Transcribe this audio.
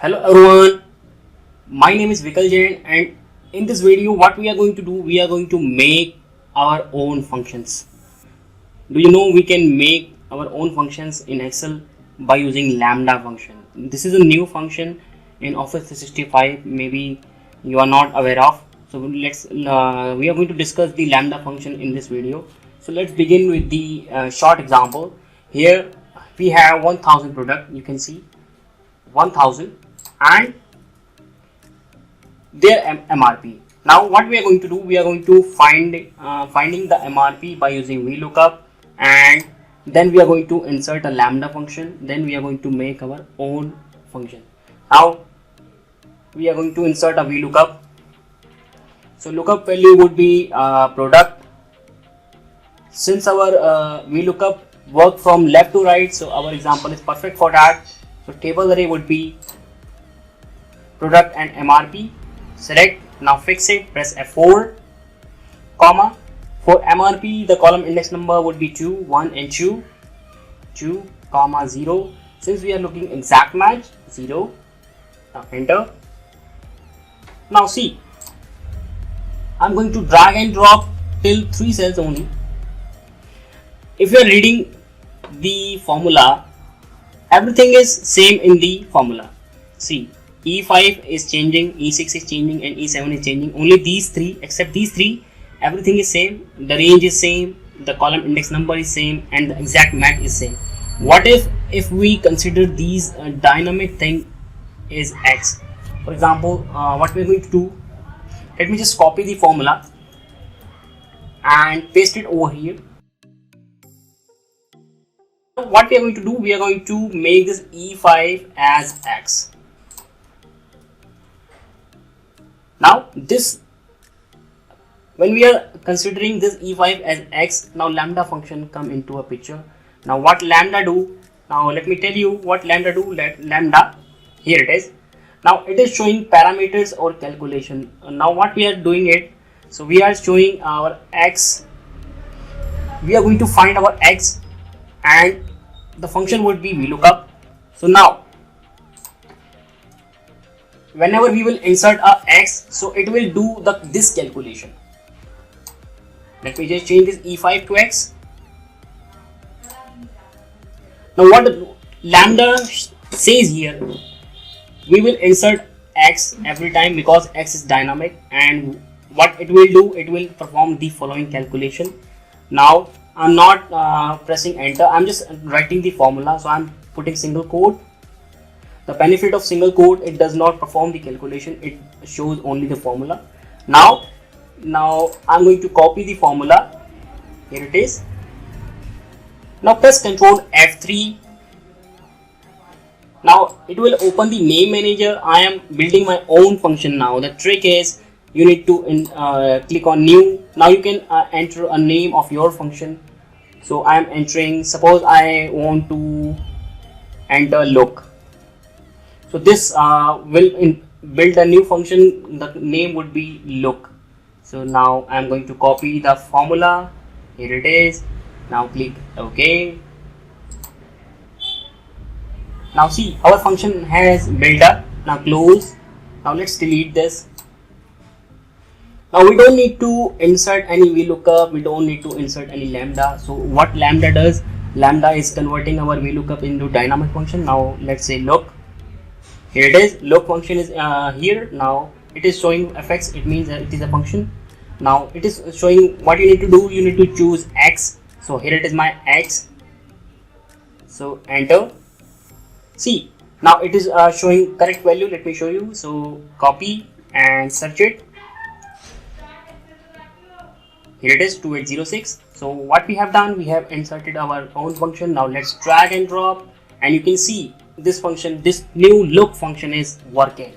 Hello everyone, my name is Vikal Jain, and in this video what we are going to do, we are going to make our own functions. Do you know we can make our own functions in Excel by using Lambda function? This is a new function in Office 365, maybe you are not aware of. So we are going to discuss the Lambda function in this video. So let's begin with the short example. Here we have 1000 product, you can see 1000 and their MRP. Now what we are going to do, we are going to finding the MRP by using Vlookup, and then we are going to insert a Lambda function, then we are going to make our own function. Now we are going to insert a Vlookup. So lookup value would be product. Since our Vlookup work from left to right, so our example is perfect for that. So table array would be product and MRP. Select, now fix it, press F4, comma. For MRP, the column index number would be 2, 1 and 2, 2, comma 0. Since we are looking exact match, 0. Now enter. Now see, I'm going to drag and drop till 3 cells only. If you are reading the formula, everything is same in the formula. See, E5 is changing, E6 is changing and E7 is changing. Only these three, except these three, everything is same. The range is same, the column index number is same, and the exact match is same. What if we consider these dynamic thing is X? For example, what we are going to do, let me just copy the formula and paste it over here. What we are going to do, we are going to make this E5 as X. Now this, when we are considering this E5 as X, now Lambda function come into a picture. Now what Lambda do? Now let me tell you what Lambda do. Lambda, here it is. Now it is showing parameters or calculation. Now what we are doing it, so we are showing our X. We are going to find our X, and the function would be Vlookup. So now whenever we will insert a X, so it will do this calculation. Let me just change this E5 to X. Now what Lambda says here, we will insert X every time because X is dynamic, and what it will do, it will perform the following calculation. Now I'm not pressing enter, I'm just writing the formula, so I'm putting single quote. The benefit of single quote, it does not perform the calculation, it shows only the formula. Now I'm going to copy the formula. Here it is. Now press Ctrl F3. Now it will open the name manager. I am building my own function now. The trick is you need to click on new. Now you can enter a name of your function. So I am entering, suppose I want to enter look. So this will build a new function. The name would be look. So now I am going to copy the formula. Here it is. Now click OK. Now see, our function has built up. Now close. Now let's delete this. Now we don't need to insert any Vlookup, we don't need to insert any Lambda. So what Lambda does, Lambda is converting our Vlookup into dynamic function. Now let's say look. Here it is, look function is here. Now it is showing effects, it means it is a function. Now it is showing what you need to do, you need to choose X. So here it is my X. So enter. See, now it is showing correct value. Let me show you. So copy and search it. Here it is 2806. So what we have done, we have inserted our own function. Now let's drag and drop, and you can see this function, this new look function is working.